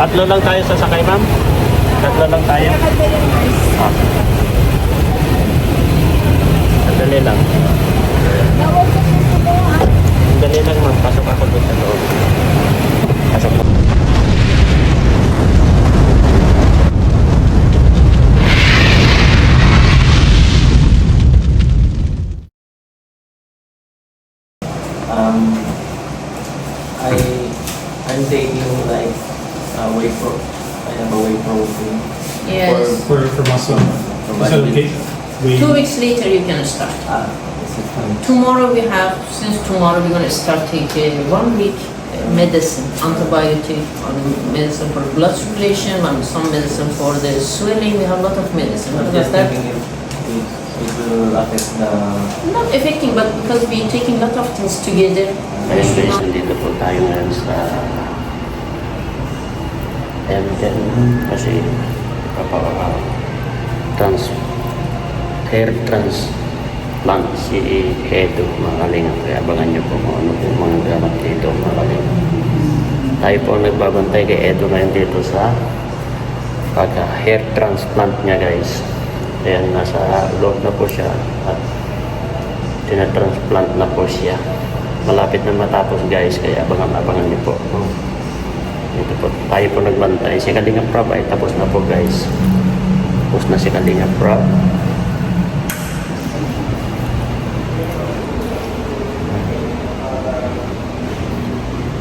Tatlo lang tayo sasakay, ma'am? Tatlo lang tayo? Ah. Sandali lang. Sandali lang, ma'am. Pasok ako doon sa loob. Pasok mo. I I'm taking like away from I have away from home Yes. For muscle. for Is that okay? We, 2 weeks later you can start. this is fine. Tomorrow we have, since tomorrow we're going to start taking 1 week medicine, antibiotic, and medicine for blood circulation, and some medicine for the swelling. We have a lot of medicine. I'm Because just that thinking it will affect the not affecting, but because we're taking a lot of things together. Ayun guys, nandito po tayo ngayon sa M10 kasi hair transplant si Edo, mga kalingap. Kaya abangan nyo po kung ano po mga gamit dito, mga kalingap. Tayo po nagbabantay kay Edo ngayon dito sa pagka-hair transplant niya guys. Ayan, nasa loob na po siya at tinatransplant na po siya. Malapit na matapos guys, kaya abangan niyo po. Ito po, tayo po nagbantay. Si Kalinga Prab ay tapos na po guys. Tapos na si Kalinga Prab.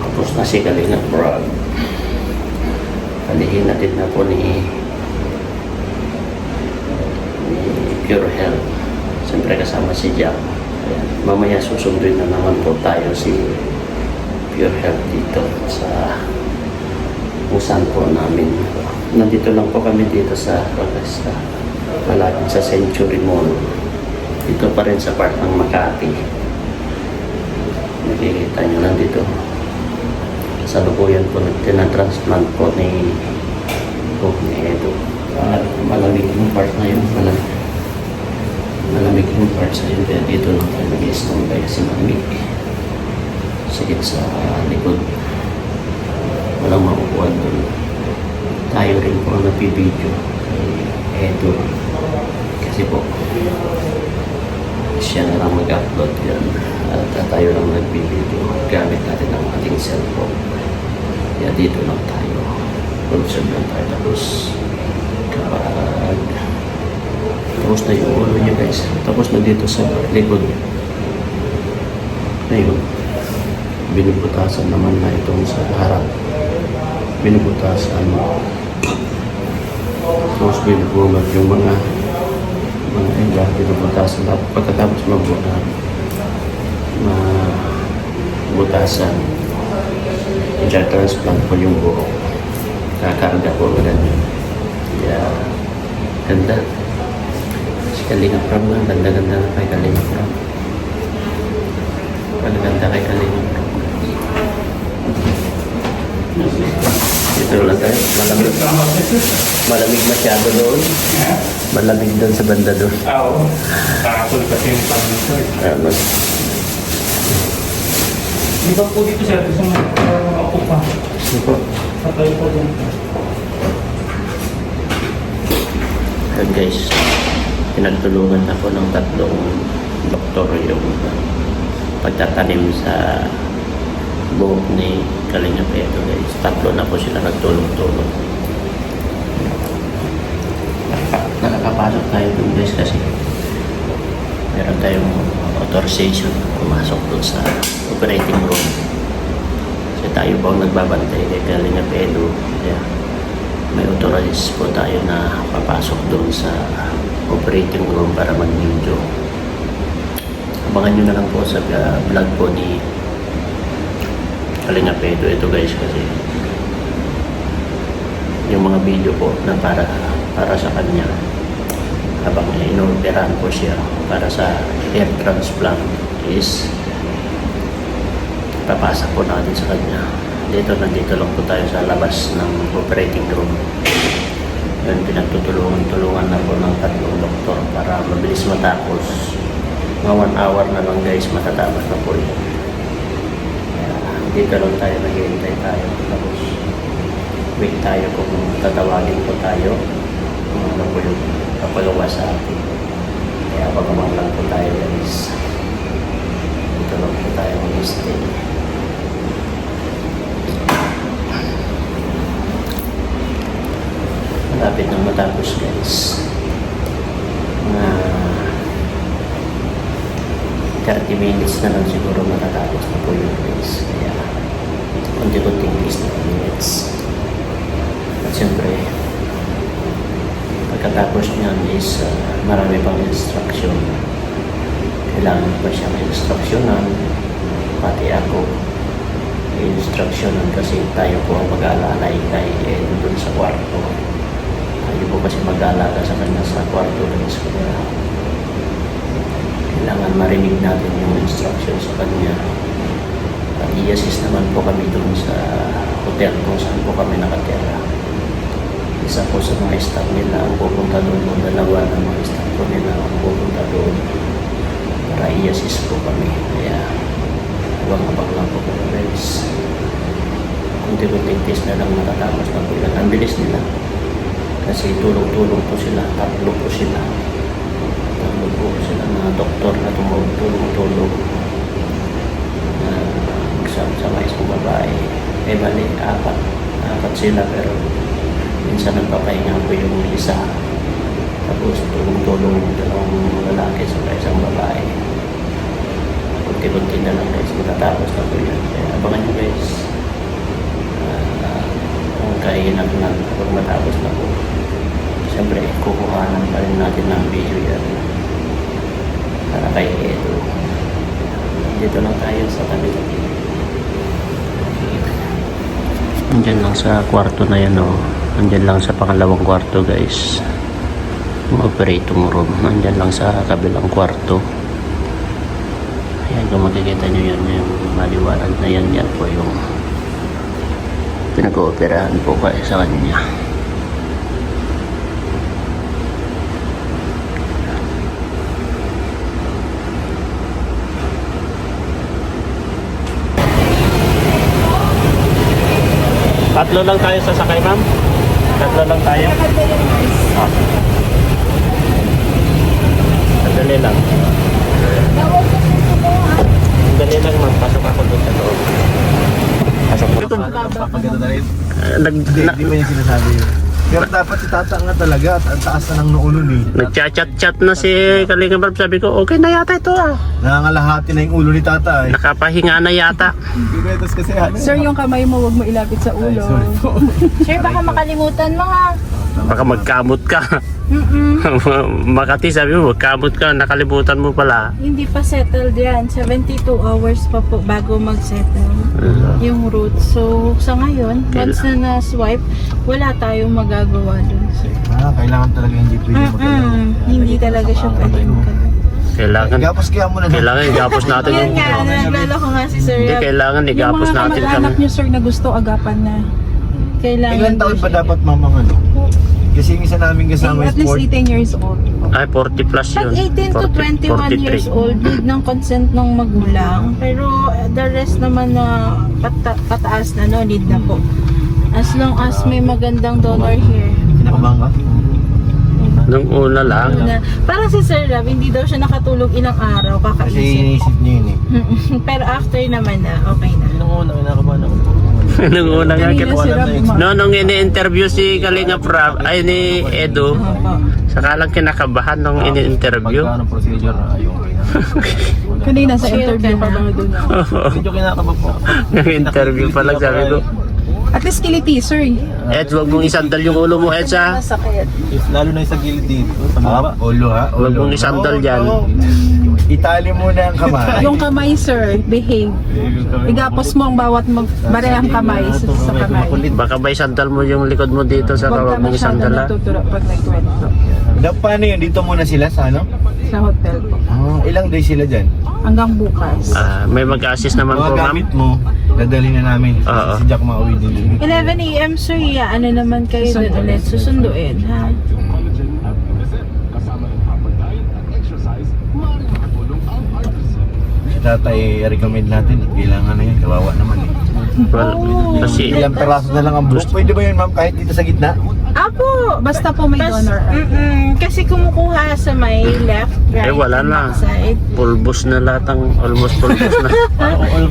Tapos na si Kalinga Prab. Palihin natin na po ni Pure Health. Siyempre kasama si Jack. Ayan. Mamaya susunduin na naman po tayo si Pure Health dito sa usan po namin. Nandito lang po kami dito sa malapit sa Century Mall. Dito pa rin sa part ng Makati. Nakikita nyo nandito. Sa lukuyan po tinatransplant po ni Edo. Malamig yung part na yun. Malamig yung part sa yun. Kaya dito lang tayo nag-i-stone kasi malamig. Sakit sa likod. Walang makukuha doon. Tayo rin po ang napibidyo kay Edo. Kasi po, siya na lang mag-upload yan. At tayo lang nagbibidyo. Gamit natin ang ating cellphone. Kaya dito lang tayo. Conserve lang tayo. Tapos, kapag tapos na yung ulo niya guys. Tapos na dito sa likod. Ngayon, binubutasan naman na itong sa harap. Binubutasan. Tapos binubungat yung mga iba. Binubutasan. Pagkatapos mabutasan, i-transplant po yung buhok. Kakarga po na ganyan. Kaya, ganda. Si Kalinga Prab nga, ganda-ganda na kay Kalinga Prab. Ganda kay Kalinga Prab. Dito lang tayo, malamig masyado doon. Malamig doon sa banda doon. Oo. Nakakapul kasi yung pag-resort. Di ba po dito sir? Gusto mo ako pa. Ito. Patay po dyan. Ayan guys, pinagtulungan ako ng tatlong doktor yung pagtatanim sa buhok ni Kalinga Edo guys. Tatlo na po sila nagtulong-tulong. Nakakapasok tayo dun guys kasi meron tayong authorization pumasok dun sa operating room. Kasi tayo po ang nagbabantay kay Kalinga Edo. Kaya may authorize po tayo na papasok doon sa operating room para mag-video. Abangan nyo na lang po sa vlog po ni Kalinga Edo ito guys kasi yung mga video po na para sa kanya habang inuoperahan po siya para sa hair transplant is papasa po natin sa kanya. Nandito lang po tayo sa labas ng operating room. Yun, pinagtutulungan na po ng tatlong doktor para mabilis matapos. Mga 1 hour na lang guys, matatapos na po yun. Dito lang tayo, naghihintay tayo. Tapos, wait tayo kung tatawagin po tayo kung ano po yung kapagawa sa atin. Kaya pagkamang lang po tayo guys. Dito lang po tayo mag-stay. Malapit nang matapos guys. 30 minutes na lang siguro matatapos na po yung guys. Kaya kunti-kunting days na minutes. At siyempre pagkatapos niyan is marami pang instruction. Kailangan pa siyang instructionan, pati ako instructionan kasi tayo po ang mag-aalalay kay Edo dun sa kwarto. Tayo po kasi mag-aalaga sa kanya sa kwarto dun sa kanya. Kailangan marinig natin yung instruction sa kanya. At i-assist naman po kami dun sa hotel kung saan po kami nakatira. Isa po sa mga staff nila ang pupunta doon, o dalawa ng mga staff po nila ang pupunta doon para i-assist po kami. Kaya abang-abang lang po kami guys. Kunti-kunting test na lang matatapos na po yan. Ang bilis nila kasi tulong-tulong po sila, tatlo po sila mga doktor na tulong-tulong na magsama isang babae. Bali, apat sila pero minsan nagpapahinga po yung isa. Tapos tulong-tulong dalawang lalaki sa isang babae. Kunti-kunti na lang guys, matatapos na po yan. Kaya abangan nyo guys. Ang kainag na kapag matapos na po. Siyempre, kukuhanan pa rin natin ng video yan. Para kay Edo. Dito lang tayo sa tabi-tabi. Andyan lang sa kwarto na yan o. Andyan lang sa pangalawang kwarto guys. Yung operating room. Andyan lang sa kabilang kwarto. Ayan, kung makikita nyo yan, yung maliwanag na yan, yan po yung pinag-ooperahan po kayo sa kanya. Tatlo lang tayo sasakay, ma'am? Tatlo lang tayo? Ah. Sandali lang. Sandali lang, ma'am. Pasok ako doon sa loob. Pasok mo. Papaganda na rin. Nag, Hindi ba yung sinasabi yun? Pero dapat si Tata nga talaga at ang taas na ng noo nun eh. nagchat-chat na si Kalinga Barb. Sabi ko, okay na yata ito ah. Nangangalahati na yung ulo ni Tata eh. Nakapahinga na yata. Pinetos kasi ano. Sir, yung kamay mo, wag mo ilapit sa Ay, ulo. sorry po. Sir, baka makalimutan mo ha. Baka magkamot ka. Makati, sabi mo, magkamot ka. Nakalimutan mo pala. Hindi pa settled yan. 72 hours pa po bago mag-settle yung route. So, sa ngayon, once na na-swipe, wala tayong magagawa dun, sir. Kailangan talaga hindi pwede magkalaw. Hindi talaga siya pwede magalaw. Kailangan, Gapos kaya mo na. kailangan igapos natin Yan yung... nga, naalala ko nga si Sir Hindi, Yap. kailangan Yung igapos mga natin kamag-anak kami. niyo, sir, na gusto agapan na. Kailangan Ilan taon daw pa siya. dapat mamang ano? Kasi yung isa namin kasama At is least 18 years old. Ay, 40 plus yun. Pag 18 to 21 years 43. old, need ng consent ng magulang. Pero the rest naman na pataas na, no, need na po. As long as may magandang donor here. Kinakabang ka? Nung una lang. Parang si Sir Rob, hindi daw siya nakatulog ilang araw, Kasi kakaisip. iniisip niya yun eh. Pero after naman na, okay na. Nung una, kinakabahan ako. Nung una nga. Kanina si Rob, No, nung ini-interview si Kalinga Prab, ay ni Edo, Opo. saka lang kinakabahan nung ini-interview. Pagka anong procedure, okay na. Kanina sa interview pa ba doon? Medyo kinakaba po. Yung interview pa lang sabi ko, At least kiliti, sir. Ed, wag mong isandal yung ulo mo, Ed, ha? Masakit. If lalo na yung sa gilid dito, sa baba. Ulo ha? Huwag Ulo. mong isandal dyan. Itali muna ang kamay. Yung kamay, sir, behave. Igapos mo ang bawat barehang kamay sa kamay. Baka ba isandal mo yung likod mo dito sa Huwag ka kawag mong masyado isandal, ha? natuturo pag nagkwento. Paano yun? Dito muna sila sa ano? Sa hotel po. Ilang days sila dyan? Hanggang bukas. May mag-assist naman po, Mga ma'am. gamit mo, dadali na namin. Oo. Si Jack mauwi din. 11 a.m. sir, ano naman kayo doon ulit? Susunduin, ha? Si Tatay, recommend natin. Kailangan na yun. Kawawa naman eh. Well, kasi Ilang peraso na lang ang buhok. Pwede ba yun, ma'am, kahit dito sa gitna? Apo! Basta po may donor eye. Kasi kumukuha sa may left, right, wala and na. backside. pulbos na lahat ang almost pulbos na.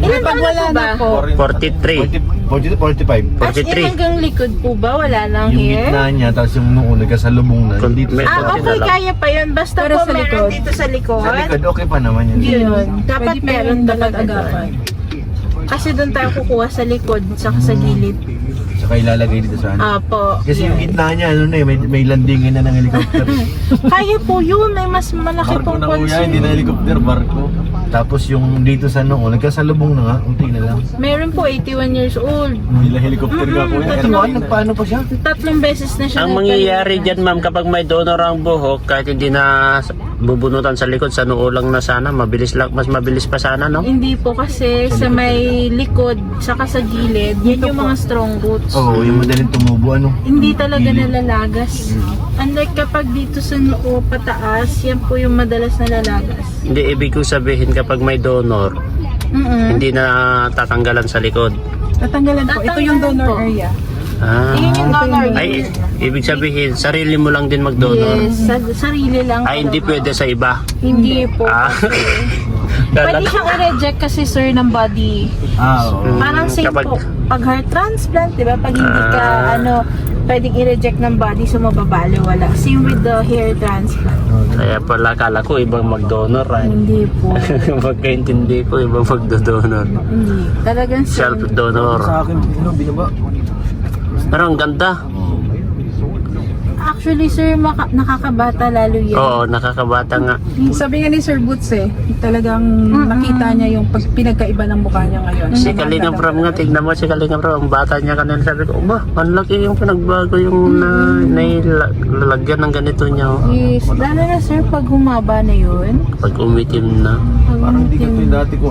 Ilan Pag taon wala na po ba? na po, 43. 40 to 45. As in 43. hanggang likod po ba? Wala nang Yung hair? gitna niya, tapos yung noo, nagkasalubong na. Kung- Dito may- sa Ah, okay, kaya pa yun. Basta Pero po sa meron likod. dito sa likod. sa likod, okay pa naman yun. Yun. Dapat pwede meron dapat talaga agapan. doon. Kasi doon tayo kukuha sa likod, saka sa gilid. Saka ilalagay dito sa ano. Apo. Kasi yung Yan. gitna niya, ano na eh, may landingin na ng helicopter. Kaya po yun. May mas malaki Barko pong na kuya, concern. hindi na helicopter, barko. Tapos yung dito sa noo, nagkasalubong na nga, unti na lang. Meron po 81 years old. Hindi na helicopter ka kuya. Tatlong- Nagpaano pa siya? 3 beses na siya. Ang mangyayari dyan, ma'am, kapag may donor ang buhok, kahit hindi na bubunutan sa likod, sa noo lang na sana, mabilis lang, mas mabilis pa sana, no? Hindi po kasi sa may likod, saka sa gilid, yan yung mga strong roots. Oo, yung madaling tumubo, ano. Hindi talaga nalalagas. Unlike kapag dito sa noo pataas, yan po yung madalas nalalagas. Hindi, ibig kong sabihin kapag may donor, hindi na tatanggalan sa likod. Tatanggalan po. Ito yung Tatanggalan donor po. area. Ah. Yun yung donor. Ay, ibig sabihin, sarili mo lang din mag-donor. Yes, sa sarili lang. Ay, hindi pwede sa iba. Hindi po. Ah. Pwede siyang i-reject kasi sir ng body. Ah, oo. Parang same Kapag- po. Pag heart transplant, di ba? Pag hindi ka, pwedeng i-reject ng body, so mababali, wala. Same with the hair transplant. Kaya pala, kala ko ibang mag-donor. Ay. Hindi po. Pagkaintindi ko, ibang mag-donor. Hindi. Talagang same. Self-donor. Sa akin, ano, binaba? Pero ang ganda. Actually, sir, nakakabata lalo yan. Oo, nakakabata nga. Sabi nga ni Sir Boots talagang nakita niya yung pinagkaiba ng mukha niya ngayon. Si Kalinga Pram nga, tignan mo si Kalinga Pram, ang bata niya kanina, sabi ko, ba, ang laki yung pinagbago yung nailagyan ng ganito niya. Oh. Yes. Lalo na, sir, pag humaba na yun. Pag umitim na. Pag Parang hindi ka umitim- yung dati ko.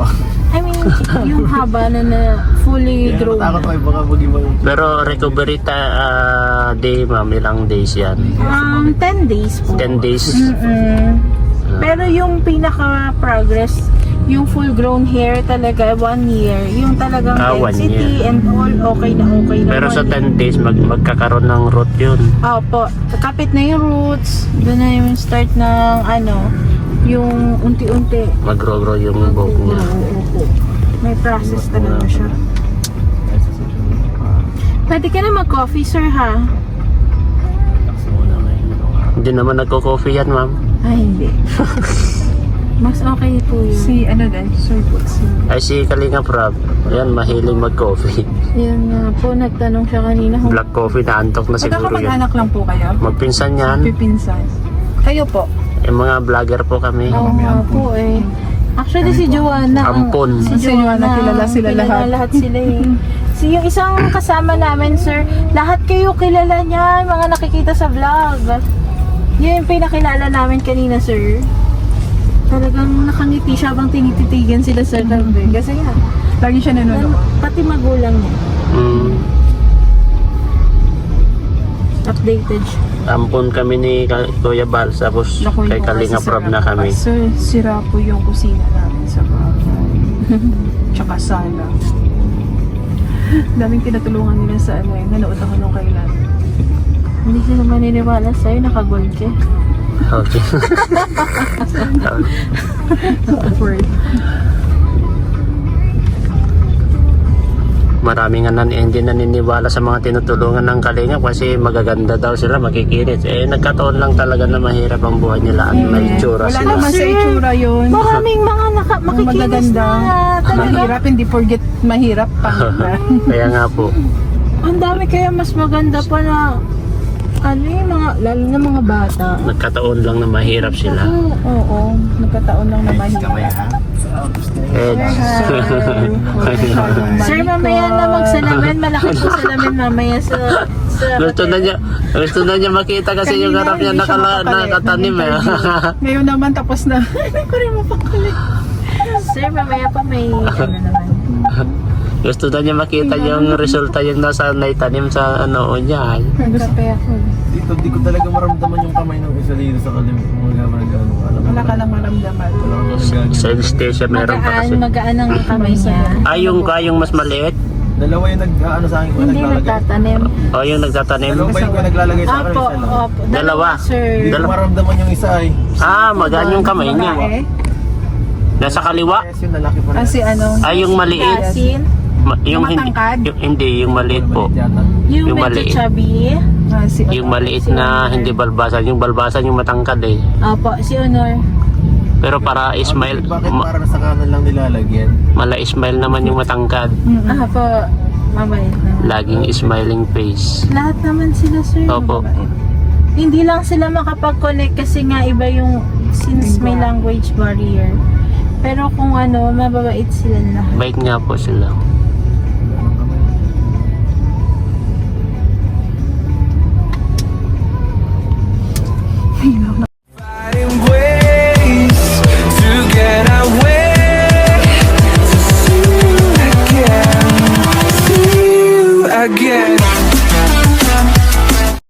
I mean, yung haba na fully grown. Takot pa, baka mag-ibang. Pero recovery day, ma'am, ilang days yan? 10 days po. 10 days. Pero yung pinaka-progress, yung full-grown hair talaga, 1 year. Yung talagang 1 density year. and all, okay na. Pero sa 1 year. 10 days, magkakaroon ng root yun. Opo. Kapit na yung roots. Doon na yung start ng yung unti-unti. Mag-grow yung buhok niya. Opo. May process talaga siya. Pwede ka na mag-coffee, sir, ha? Hindi naman nagko-coffee yan, ma'am. Ay, hindi. Mas okay po yun. Si Sir Boots. Ay, si Kalinga Prab, yan, mahilig mag-coffee. Yun nga po, nagtanong siya kanina. Black coffee, naantok na siguro yun. Magkakamag-anak lang po kayo? Magpinsan yan. Pipinsan. Kayo po? Yung mga vlogger po kami. Oo nga po eh. Actually, si Joanna. Ampon. Si Si Joanna, kilala sila lahat. lahat sila eh. Si yung isang kasama namin, sir, lahat kayo kilala niya, mga nakikita sa vlog. Yun yung pinakilala namin kanina, sir. Talagang nakangiti siya habang tinititigan sila sa tabi. Kasi nga, Lagi siya nanonood. pati magulang niya. Mm, Updated siya. ampon kami ni Kuya Bal, tapos Naku, kay yung Kalinga kasi Prab sira na po. kami. Sir, sira po yung kusina namin sa bahay. Tsaka sala. Daming tinutulungan nila sa nanood ako nung kailan. Hindi sila maniniwala sa'yo, nakagold ka. Okay. Awkward. Marami nga hindi naniniwala sa mga tinutulungan ng Kalinga kasi magaganda daw sila, makikinis. Eh, nagkataon lang talaga na mahirap ang buhay nila at may itsura Wala sila. naman sa itsura yun. Maraming mga makikinis Magaganda. na talaga. Mahirap, hindi forget mahirap pa. Kaya nga po. Ang dami kaya mas maganda pa na yung mga, lalo na mga bata. Nagkataon lang na mahirap sila. Oo, nagkataon lang na mahirap. Eh, Sir, mamaya na magsalamin. Malaki po salamin mamaya sa gusto na niya makita kasi yung harap niya nakatanim eh. Ngayon naman tapos na. Hindi ko rin mapakalit. Sir, mamaya pa may naman. Gusto na niya makita yung resulta yung nasa naitanim sa niya. Kape ako. Dito, di ko talaga maramdaman yung kamay ng isa dito sa kalim. Wala ka lang maramdaman. Wala kang magagano. Sa anesthesia meron pa kasi. Magaan ang kamay niya. Ay, yung mas maliit? Dalawa yung nag-ano sa akin ko Hindi naglalagay. nagtatanim. O yung nagtatanim. Dalawa ba yung naglalagay sa akin? Opo, Isa lang. opo. Dalawa. Sir. Hindi ko maramdaman yung isa ay. Magaan yung kamay niya. Babae. Nasa kaliwa. Yes, yung lalaki pa rin. Kasi ano, Yung maliit. Yasin. Yung hindi, matangkad? hindi, yung maliit po. Yata. Yung Yung medyo maliit. chubby. si Yung maliit na hindi balbasan. Yung balbasan yung matangkad eh. Opo, si Honor. Pero para smile, Bakit parang sa kanan lang nilalagyan? mala-smile naman yung matangkad. Opo, mabait naman. Laging smiling face. Lahat naman sila, sir. Opo. mabait. Hindi lang sila makapag-connect kasi nga iba yung since may language barrier. Pero kung ano, mababait sila lahat. Bait nga po sila. Finding ways to get away, to see you again, see you again.